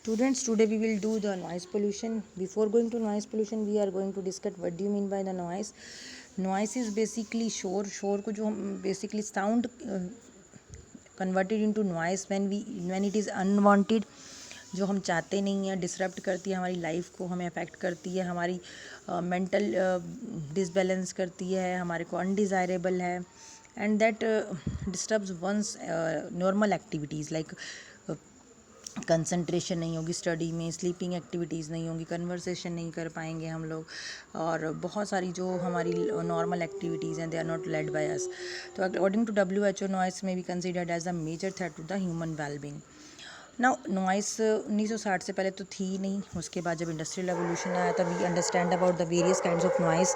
Students, today we will do the noise pollution. Before going to noise pollution, we are going to discuss what do you mean by the noise. Noise is basically शोर. शोर को जो हम basically sound converted into noise when it is unwanted, जो हम चाहते नहीं हैं, डिसरप्ट करती है हमारी लाइफ को, हमें अफेक्ट करती है, हमारी मेंटल डिसबैलेंस करती है, हमारे को अनडिज़ायरेबल है, and that disturbs one's normal activities like concentration नहीं होगी स्टडी में, स्लीपिंग एक्टिविटीज़ नहीं होंगी, कन्वर्सेशन नहीं कर पाएंगे हम लोग, और बहुत सारी जो हमारी नॉर्मल एक्टिविटीज़ हैं they are not led by us. तो अकॉर्डिंग टू WHO, नॉइस में be considered as a major threat to the human wellbeing. Now noise 1960 से पहले तो थी ही नहीं. उसके बाद जब इंडस्ट्रियल रेवोल्यूशन आया तब we understand about the various kinds of noise,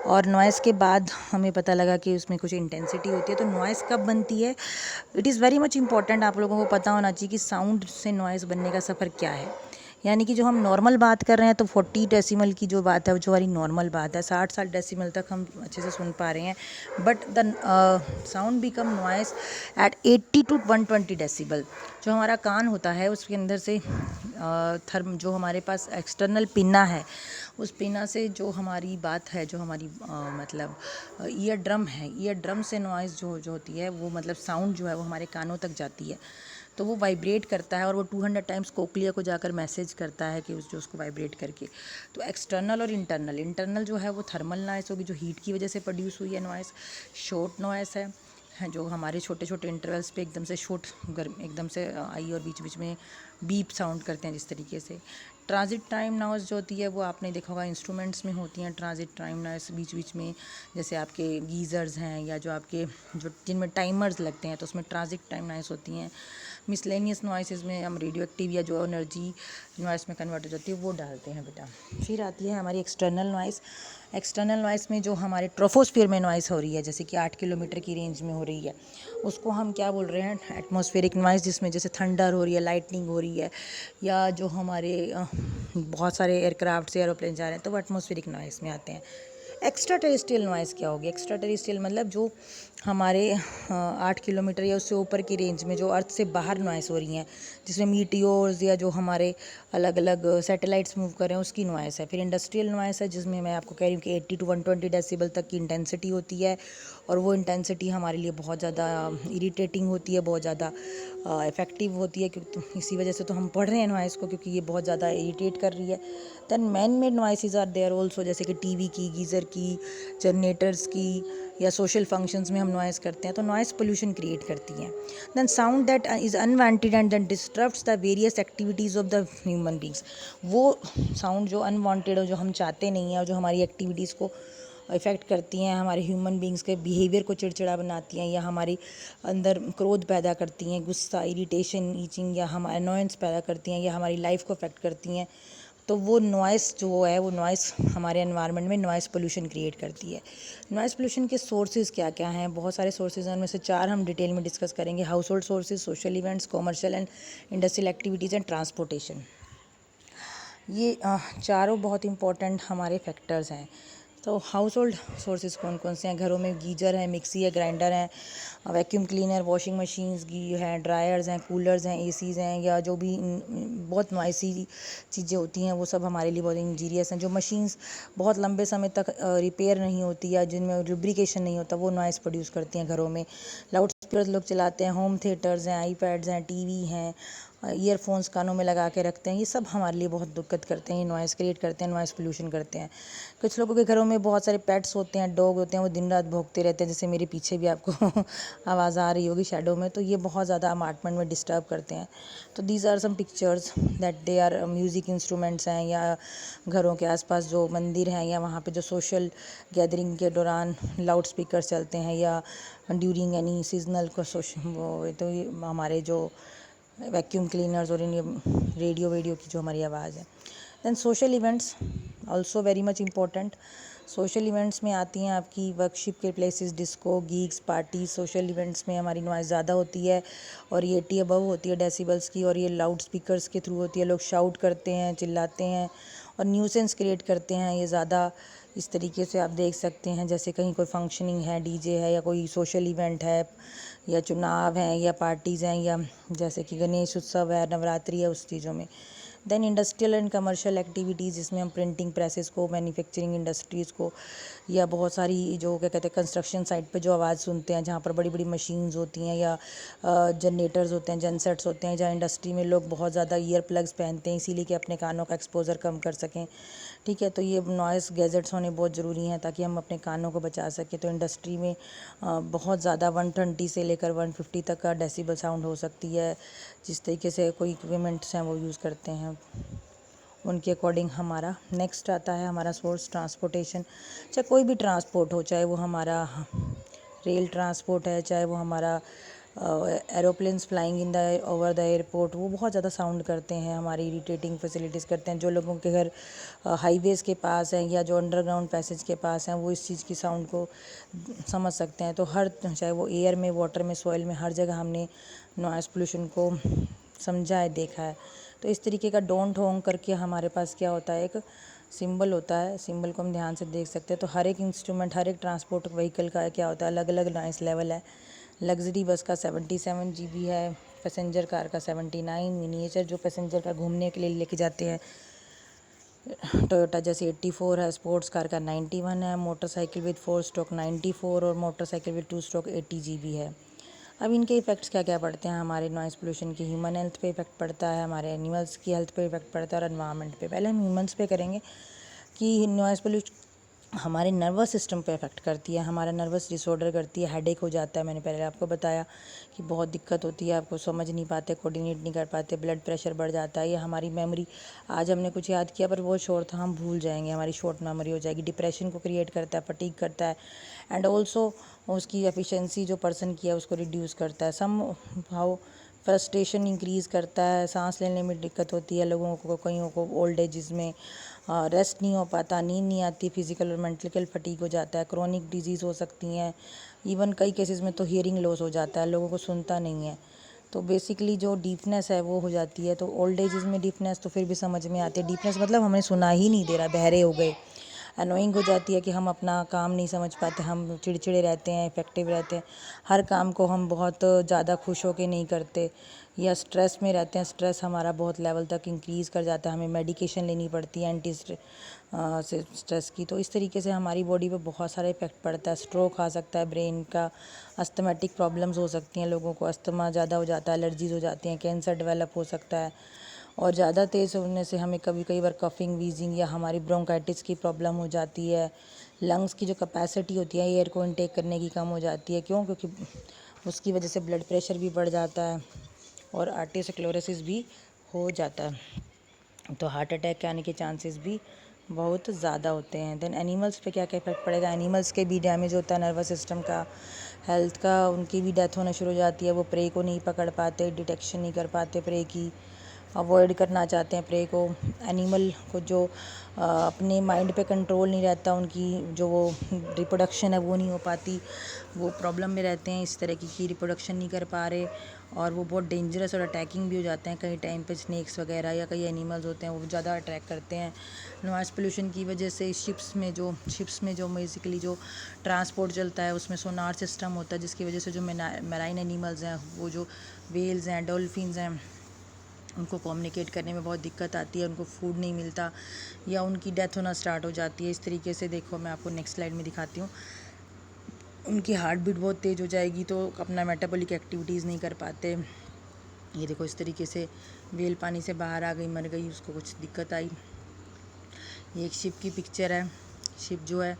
और नॉइस के बाद हमें पता लगा कि उसमें कुछ इंटेंसिटी होती है. तो नॉइस कब बनती है, it is very much important. आप लोगों को पता होना चाहिए कि साउंड से नॉइस बनने का सफ़र क्या है. यानी कि जो हम नॉर्मल बात कर रहे हैं तो 40 डेसिमल की जो बात है वो जो हमारी नॉर्मल बात है, 60 डेसिमल तक हम अच्छे से सुन पा रहे हैं, but the sound become noise at 80 to 120 decibel. जो हमारा कान होता है उसके अंदर से थर्म जो हमारे पास एक्सटर्नल पिन्ना है, उस पिन्ना से जो हमारी बात है, जो हमारी मतलब ईयर ड्रम है, ईयर ड्रम से नॉइज़ जो होती है वो मतलब साउंड जो है वो हमारे कानों तक जाती है. तो वो वाइब्रेट करता है और वो 200 टाइम्स कोक्लिया को जाकर मैसेज करता है कि जो उसको वाइब्रेट करके. तो एक्सटर्नल और इंटरनल जो है वो थर्मल नॉइस होगी, जो हीट की वजह से प्रोड्यूस हुई है नॉइस. शॉर्ट नॉइस है जो हमारे छोटे छोटे इंटरवल्स पे एकदम से शॉर्ट गर्म एकदम से आई और बीच बीच में बीप साउंड करते हैं जिस तरीके से. ट्रांजिट टाइम नॉइस जो होती है वो आपने देखा होगा इंस्ट्रूमेंट्स में होती हैं. ट्रांजिट टाइम नॉइस बीच बीच में जैसे आपके गीज़र्स हैं या जो आपके जो जिनमें टाइमर्स लगते हैं तो उसमें ट्रांजिट टाइम नॉइस होती हैं. मिसलेनियस नॉइसेस में हम रेडियो एक्टिव या जो एनर्जी नॉइस में कन्वर्ट हो जाती है वो डालते हैं बेटा. फिर आती है हमारी एक्सटर्नल नॉइस. एक्सटर्नल नॉइस में जो हमारे ट्रोपोस्फियर में नॉइस हो रही है, जैसे कि 8 किलोमीटर की रेंज में हो रही है, उसको हम क्या बोल रहे हैं, एटमॉस्फेरिक नॉइस. जिसमें जैसे थंडर हो रही है, लाइटनिंग हो रही है, या जो हमारे बहुत सारे एयरक्राफ्ट से एरोप्लेन जा रहे हैं तो वो एटमॉस्फेरिक नॉइस में आते हैं. एक्स्ट्रा टेरेस्ट्रियल नॉइस क्या होगी? एक्स्ट्रा टेरेस्ट्रियल मतलब जो हमारे 8 किलोमीटर या उससे ऊपर की रेंज में जो अर्थ से बाहर नॉइस हो रही हैं, जिसमें मीटियोर्स या जो हमारे अलग अलग सैटेलाइट्स मूव कर रहे हैं उसकी नॉइस है. फिर इंडस्ट्रियल नॉइस है जिसमें मैं आपको कह रही हूँ कि 80 to 120 डेसिबल तक की इंटेंसिटी होती है, और वो इंटेंसिटी हमारे लिए बहुत ज़्यादा इरिटेटिंग होती है, बहुत ज़्यादा इफ़ेक्टिव होती है, क्योंकि इसी वजह से तो हम पढ़ रहे हैं नॉइस को, क्योंकि ये बहुत ज़्यादा इरिटेट कर रही है. Then man made noises are there also, जैसे कि टीवी की, गीज़र की, जनरेटर्स की, या सोशल फंक्शंस में हम नॉइस करते हैं तो नॉइस पोल्यूशन क्रिएट करती हैं. Then sound that is unwanted and that disturbs the various activities of the human beings. वो साउंड जो अनवांटेड हो, जो हम चाहते नहीं हैं, और जो हमारी एक्टिविटीज़ को इफ़ेक्ट करती हैं, हमारे ह्यूमन बींग्स के बिहेवियर को चिड़चिड़ा बनाती हैं, या हमारी अंदर क्रोध पैदा करती हैं, गुस्सा, इरिटेशन, ईचिंग, या हम अनोयंस पैदा करती हैं, या हमारी लाइफ को अफेक्ट करती हैं, तो वो नॉइस जो है वो नॉइस हमारे एनवायरनमेंट में नॉइस पोल्यूशन क्रिएट करती है. नॉइस पोल्यूशन के सोर्सेज क्या क्या हैं? बहुत सारे सोर्सेज हैं, उनमें से 4 हम डिटेल में डिस्कस करेंगे. House hold sources, social events, commercial and industrial activities and transportation. ये चारों बहुत इंपॉर्टेंट हमारे फैक्टर्स हैं. तो हाउस होल्ड सोर्सेज कौन कौन से हैं? घरों में गीजर है, मिक्सी है, ग्राइंडर है, वैक्यूम क्लीनर, वॉशिंग मशीन्स हैं, ड्रायर्स हैं, कूलर्स हैं, एसीज़ हैं, या जो भी बहुत नॉइसी चीज़ें होती हैं वो सब हमारे लिए बहुत इंजीरियस हैं. जो मशीन्स बहुत लंबे समय तक रिपेयर नहीं होती या जिनमें लुब्रिकेशन नहीं होता वो नॉइस प्रोड्यूस करती हैं घरों में. लाउड स्पीकर लोग चलाते हैं, होम थिएटर्स हैं, आईपैड्स हैं, टीवी हैं, ईयरफोन्स कानों में लगा के रखते हैं, ये सब हमारे लिए बहुत दिक्कत करते हैं, नॉइस क्रिएट करते हैं, नॉइस पोल्यूशन करते हैं. कुछ लोगों के घरों में बहुत सारे पेट्स होते हैं, डॉग होते हैं, वो दिन रात भौंकते रहते हैं, जैसे मेरे पीछे भी आपको आवाज़ आ रही होगी शैडो में. तो ये बहुत ज़्यादा अपार्टमेंट में डिस्टर्ब करते हैं. तो these are some pictures that they are music instruments हैं, या घरों के आसपास जो मंदिर हैं या वहाँ पे जो सोशल गैदरिंग के दौरान लाउड स्पीकर चलते हैं, या ड्यूरिंग एनी सीजनल को वो. तो ये हमारे जो वैक्यूम क्लीनर्स और इन रेडियो की जो हमारी आवाज़ है. Then social events also very much important. Social events में आती हैं आपकी वर्कशिप के places, disco, gigs, party. Social events में हमारी नॉइज़ ज़्यादा होती है और ये 80 अबव होती है डेसिबल्स की, और ये लाउड स्पीकर्स के थ्रू होती है. लोग शाउट करते हैं, चिल्लाते हैं और न्यूसेंस क्रिएट करते हैं. ये ज़्यादा इस तरीके से आप देख सकते हैं, जैसे कहीं कोई फंक्शनिंग है, डीजे है, या कोई सोशल इवेंट है, या चुनाव हैं, या पार्टीज़ हैं, या जैसे कि गणेश उत्सव है, नवरात्रि है, उस चीज़ों में then industrial and commercial activities, जिसमें हम प्रिंटिंग प्रेसेस को, मैन्युफैक्चरिंग इंडस्ट्रीज़ को, या बहुत सारी जो क्या कहते हैं कंस्ट्रक्शन साइट पे जो आवाज़ सुनते हैं, जहाँ पर बड़ी बड़ी मशीन्स होती हैं या जनरेटर्स होते हैं, जनसेट्स होते हैं, जहाँ इंडस्ट्री में लोग बहुत ज़्यादा ईयर प्लग्स पहनते हैं इसीलिए कि अपने कानों का एक्सपोजर कम कर सकें। ठीक है, तो ये नॉइस गैजेट्स होने बहुत ज़रूरी हैं ताकि हम अपने कानों को बचा सकें। तो इंडस्ट्री में बहुत ज़्यादा 120 से लेकर 150 तक का डेसिबल साउंड हो सकती है। जिस तरीके से कोई इक्विपमेंट्स हैं वो यूज़ करते हैं, उनके अकॉर्डिंग हमारा नेक्स्ट आता है हमारा सोर्स ट्रांसपोर्टेशन। चाहे कोई भी ट्रांसपोर्ट हो, चाहे वो हमारा रेल ट्रांसपोर्ट है, चाहे वो हमारा aeroplanes flying in the over the airport, वो बहुत ज़्यादा साउंड करते हैं, हमारी इरिटेटिंग फैसिलिटीज़ करते हैं। जो लोगों के घर हाईवेज़ के पास हैं या जो अंडरग्राउंड पैसेज के पास हैं, वो इस चीज़ की साउंड को समझ सकते हैं। तो हर, चाहे वो एयर में, वाटर में, सॉइल में, हर जगह हमने नॉइस पोल्यूशन को समझा है, देखा है। तो इस तरीके का डोंट होंग करके हमारे पास क्या होता है, एक सिंबल होता है। सिंबल को हम ध्यान से देख सकते हैं। तो हर एक इंस्ट्रूमेंट, हर एक ट्रांसपोर्ट व्हीकल का क्या होता है, अलग अलग नॉइस लेवल है। लग्जरी बस का 77 dB है, पैसेंजर कार का 79, मिनिएचर जो पैसेंजर का घूमने के लिए लेके जाते हैं टोयोटा जैसे 84 है, स्पोर्ट्स कार का 91 है, मोटरसाइकिल विद 4 स्ट्रोक 94 और मोटरसाइकिल विद 2 स्ट्रोक 80 GB है। अब इनके इफ़ेक्ट्स क्या क्या पड़ते हैं हमारे नॉइस पोल्यूशन की? ह्यूमन हेल्थ पे इफ़ेक्ट पड़ता है, हमारे एनिमल्स की हेल्थ पे इफ़ेक्ट पड़ता है और एनवायरनमेंट पे। पहले हम ह्यूमंस पे करेंगे कि नॉइस पोल्यूशन हमारे नर्वस सिस्टम पे इफ़ेक्ट करती है, हमारा नर्वस डिसऑर्डर करती है, हेडेक हो जाता है। मैंने पहले आपको बताया कि बहुत दिक्कत होती है, आपको समझ नहीं पाते, कोऑर्डिनेट नहीं कर पाते, ब्लड प्रेशर बढ़ जाता है, या हमारी मेमोरी, आज हमने कुछ याद किया पर वो शॉर्ट था, हम भूल जाएंगे, हमारी शॉर्ट मेमोरी हो जाएगी। डिप्रेशन को क्रिएट करता है, फटीग करता है, एंड ऑल्सो उसकी एफिशिएंसी जो पर्सन की है उसको रिड्यूस करता है। सम हाउ फ्रस्ट्रेशन इंक्रीज़ करता है, सांस लेने में दिक्कत होती है लोगों को, कईयों को ओल्ड एजेस में रेस्ट नहीं हो पाता, नींद नहीं आती, फिजिकल और मेंटल फटीग हो जाता है, क्रोनिक डिजीज़ हो सकती हैं, इवन कई केसेस में तो हियरिंग लॉस हो जाता है, लोगों को सुनता नहीं है। तो बेसिकली जो डीफनेस है वो हो जाती है। तो ओल्ड एजेस में डीफनेस तो फिर भी समझ में आती है, डीफनेस मतलब हमें सुना ही नहीं दे रहा, बहरे हो गए। अनोइंग हो जाती है कि हम अपना काम नहीं समझ पाते, हम चिड़चिड़े रहते हैं, इफ़ेक्टिव रहते हैं, हर काम को हम बहुत ज़्यादा खुश होकर नहीं करते, या स्ट्रेस में रहते हैं, स्ट्रेस हमारा बहुत लेवल तक इंक्रीज़ कर जाता है, हमें मेडिकेशन लेनी पड़ती है एंटी स्ट्रेस की। तो इस तरीके से हमारी बॉडी पे बहुत सारा इफेक्ट पड़ता है। स्ट्रोक आ सकता है, ब्रेन का अस्थमेटिक प्रॉब्लम्स हो सकती हैं, लोगों को अस्थमा ज़्यादा हो जाता है, एलर्जीज़ हो जाती हैं, कैंसर डेवलप हो सकता है, और ज़्यादा तेज़ होने से हमें कई बार कफिंग, वीजिंग या हमारी ब्रोंकाइटिस की प्रॉब्लम हो जाती है। लंग्स की जो कैपेसिटी होती है एयर को इनटेक करने की कम हो जाती है। क्यों? क्योंकि उसकी वजह से ब्लड प्रेशर भी बढ़ जाता है और आर्टेरियोस्क्लेरोसिस भी हो जाता है। तो हार्ट अटैक के आने के चांसेस भी बहुत ज़्यादा होते हैं। देन एनिमल्स पे क्या क्या इफेक्ट पड़ेगा? एनिमल्स के भी डैमेज होता है, नर्वस सिस्टम का, हेल्थ का, उनकी भी डेथ होना शुरू हो जाती है। वो प्रे को नहीं पकड़ पाते, डिटेक्शन नहीं कर पाते, प्रे की अवॉइड करना चाहते हैं प्रे को। एनिमल को जो अपने माइंड पे कंट्रोल नहीं रहता, उनकी जो वो रिप्रोडक्शन है वो नहीं हो पाती, वो प्रॉब्लम में रहते हैं, इस तरह की रिप्रोडक्शन नहीं कर पा रहे, और वो बहुत डेंजरस और अटैकिंग भी हो जाते हैं। कई टाइम पे स्नेक्स वगैरह या कई एनिमल्स होते हैं वो ज़्यादा अटैक करते हैं। नॉइस पोल्यूशन की वजह से शिप्स में जो बेसिकली जो ट्रांसपोर्ट चलता है उसमें सोनार सिस्टम होता है, जिसकी वजह से जो मैराइन एनिमल्स हैं, वो जो वेल्स हैं, डॉल्फिन्स हैं, उनको कम्युनिकेट करने में बहुत दिक्कत आती है, उनको फूड नहीं मिलता या उनकी डेथ होना स्टार्ट हो जाती है। इस तरीके से देखो, मैं आपको नेक्स्ट स्लाइड में दिखाती हूँ, उनकी हार्ट बीट बहुत तेज़ हो जाएगी तो अपना मेटाबॉलिक एक्टिविटीज़ नहीं कर पाते। ये देखो, इस तरीके से वेल पानी से बाहर आ गई, मर गई, उसको कुछ दिक्कत आई। ये एक शिप की पिक्चर है। शिप जो है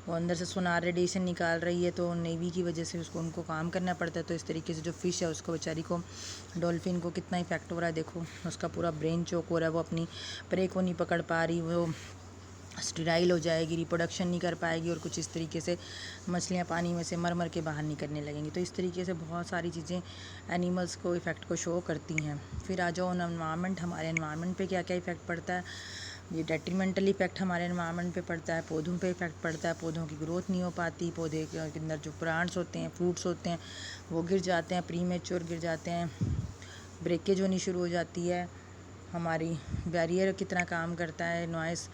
वो अंदर से सोनार रेडिएशन निकाल रही है, तो नेवी की वजह से उनको काम करना पड़ता है। तो इस तरीके से जो फ़िश है उसको, बेचारी को, डॉल्फिन को कितना इफेक्ट हो रहा है, देखो उसका पूरा ब्रेन चोक हो रहा है, वो अपनी प्रे को नहीं पकड़ पा रही, वो स्टेराइल हो जाएगी, रिप्रोडक्शन नहीं कर पाएगी, और कुछ इस तरीके से मछलियाँ पानी में से मर के बाहर निकलने लगेंगी। तो इस तरीके से बहुत सारी चीज़ें एनिमल्स को इफ़ेक्ट को शो करती हैं। फिर आ जाओ एनवायरनमेंट, हमारे एनवायरनमेंट पे क्या क्या इफ़ेक्ट पड़ता है। ये डेट्रीमेंटल इफेक्ट हमारे एनवायरनमेंट पे पड़ता है, पौधों पे इफेक्ट पड़ता है, पौधों की ग्रोथ नहीं हो पाती, पौधे के अंदर जो प्लांट्स होते हैं, फ्रूट्स होते हैं, वो गिर जाते हैं, प्रीमेच्योर गिर जाते हैं, ब्रेकेज होनी शुरू हो जाती है। हमारी बैरियर कितना काम करता है नॉइस,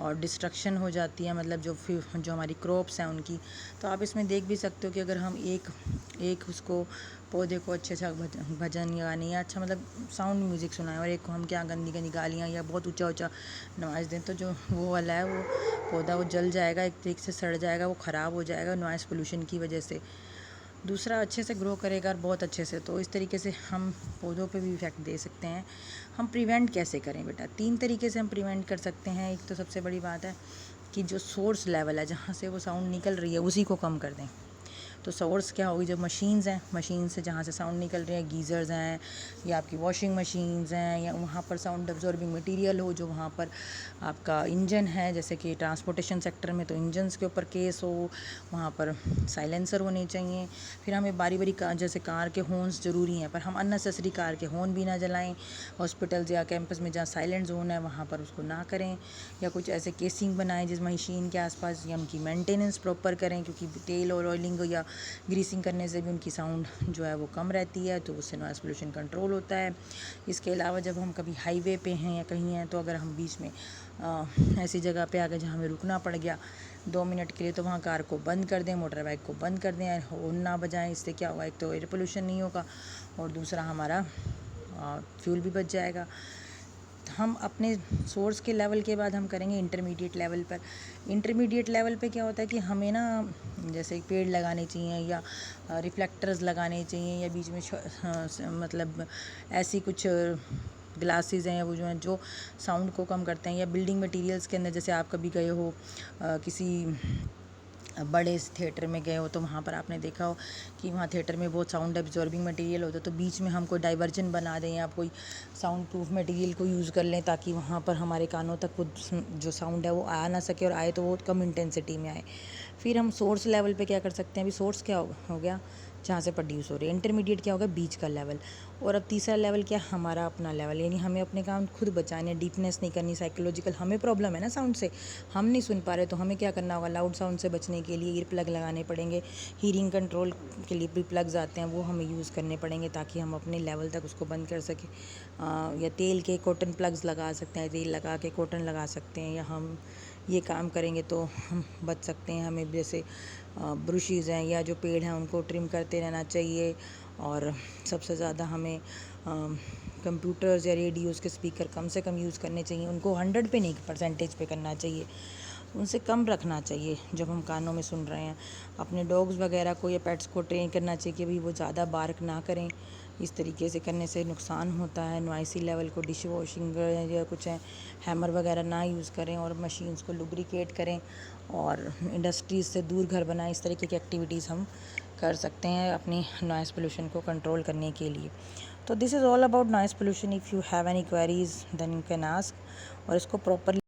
और डिस्ट्रक्शन हो जाती है, मतलब जो हमारी क्रॉप्स हैं उनकी। तो आप इसमें देख भी सकते हो कि अगर हम एक उसको पौधे को अच्छे से भजन गाने या अच्छा मतलब साउंड म्यूज़िक सुनाएं, और एक को हम क्या गंदी गंदी गालियाँ या बहुत ऊंचा ऊंचा नॉइज़ दें, तो जो वो वाला है वो पौधा वो जल जाएगा, एक तरीके से सड़ जाएगा, वो ख़राब हो जाएगा नॉइज़ पोल्यूशन की वजह से। दूसरा अच्छे से ग्रो करेगा और बहुत अच्छे से। तो इस तरीके से हम पौधों पे भी इफ़ेक्ट दे सकते हैं। हम प्रिवेंट कैसे करें बेटा? 3 तरीके से हम प्रिवेंट कर सकते हैं। एक तो सबसे बड़ी बात है कि जो सोर्स लेवल है, जहाँ से वो साउंड निकल रही है, उसी को कम कर दें। तो सोर्स क्या होगी? जो मशीन्स हैं, मशीन से जहाँ से साउंड निकल रहे हैं, गीज़र्स हैं या आपकी वॉशिंग मशीन्स हैं, या वहाँ पर साउंड एब्जॉर्बिंग मटेरियल हो, जो वहाँ पर आपका इंजन है, जैसे कि ट्रांसपोर्टेशन सेक्टर में तो इंजन्स के ऊपर केस हो, वहाँ पर साइलेंसर होने चाहिए। फिर हमें बारी बारी जैसे कार के हॉर्न्स ज़रूरी हैं, पर हम अननेसेसरी कार के हॉर्न भी ना जलाएं। हॉस्पिटल्स या कैंपस में जहाँ साइलेंट जोन है वहाँ पर उसको ना करें, या कुछ ऐसे केसिंग बनाएं जिस मशीन के आसपास, या उनकी मेंटेनेंस प्रॉपर करें, क्योंकि तेल और ऑयलिंग या ग्रीसिंग करने से भी उनकी साउंड जो है वो कम रहती है, तो उससे नॉइज़ पोल्यूशन कंट्रोल होता है। इसके अलावा जब हम कभी हाईवे पे हैं या कहीं हैं, तो अगर हम बीच में ऐसी जगह पे आ गए जहाँ हमें रुकना पड़ गया 2 मिनट के लिए, तो वहाँ कार को बंद कर दें, मोटर बाइक को बंद कर दें, हॉर्न ना बजाएं। इससे क्या होगा? एक तो एयर पोल्यूशन नहीं होगा और दूसरा हमारा फ्यूल भी बच जाएगा। हम अपने सोर्स के लेवल के बाद हम करेंगे इंटरमीडिएट लेवल पर। इंटरमीडिएट लेवल पे क्या होता है कि हमें ना जैसे पेड़ लगाने चाहिए, या रिफ्लेक्टर्स लगाने चाहिए, या बीच में मतलब ऐसी कुछ ग्लासेस हैं वो जो हैं जो साउंड को कम करते हैं, या बिल्डिंग मटेरियल्स के अंदर, जैसे आप कभी गए हो किसी बड़े थिएटर में गए हो, तो वहाँ पर आपने देखा हो कि वहाँ थिएटर में बहुत साउंड एब्जॉर्बिंग मटेरियल होता है, तो बीच में हम कोई डाइवर्जन बना दें या कोई साउंड प्रूफ मटेरियल को यूज़ कर लें, ताकि वहाँ पर हमारे कानों तक वो जो साउंड है वो आ ना सके, और आए तो वो कम इंटेंसिटी में आए। फिर हम सोर्स लेवल पे क्या कर सकते हैं? अभी सोर्स क्या हो गया? जहाँ से प्रोड्यूस हो रही है। इंटरमीडिएट क्या होगा? बीच का लेवल। और अब तीसरा लेवल क्या? हमारा अपना लेवल, यानी हमें अपने काम खुद बचाने, डीपनेस नहीं करनी, साइकोलॉजिकल हमें प्रॉब्लम है ना साउंड से, हम नहीं सुन पा रहे, तो हमें क्या करना होगा? लाउड साउंड से बचने के लिए ईयर प्लग लगाने पड़ेंगे। हीयरिंग कंट्रोल के लिए भी प्लग्स आते हैं, वो हमें यूज़ करने पड़ेंगे ताकि हम अपने लेवल तक उसको बंद कर सकें। या तेल के कॉटन प्लग्स लगा सकते हैं, तेल लगा के कॉटन लगा सकते हैं, या हम ये काम करेंगे तो हम बच सकते हैं। हमें जैसे ब्रुशेज़ हैं या जो पेड़ हैं उनको ट्रिम करते रहना चाहिए। और सबसे ज़्यादा हमें कंप्यूटर्स या रेडियोज़ के स्पीकर कम से कम यूज़ करने चाहिए। उनको 100 पे नहीं, परसेंटेज पे करना चाहिए, उनसे कम रखना चाहिए जब हम कानों में सुन रहे हैं। अपने डॉग्स वगैरह को या पेट्स को ट्रेन करना चाहिए कि भाई वो ज़्यादा बार्क ना करें। इस तरीके से करने से नुकसान होता है। नॉइसी लेवल को डिश वॉशिंग या कुछ है हैमर वगैरह ना यूज़ करें, और मशीन्स को लुब्रिकेट करें, और इंडस्ट्रीज़ से दूर घर बनाएं। इस तरीके की एक्टिविटीज़ हम कर सकते हैं अपनी नॉइज़ पोल्यूशन को कंट्रोल करने के लिए। तो this is all about noise pollution. If you have any queries then you can ask, और इसको प्रॉपरली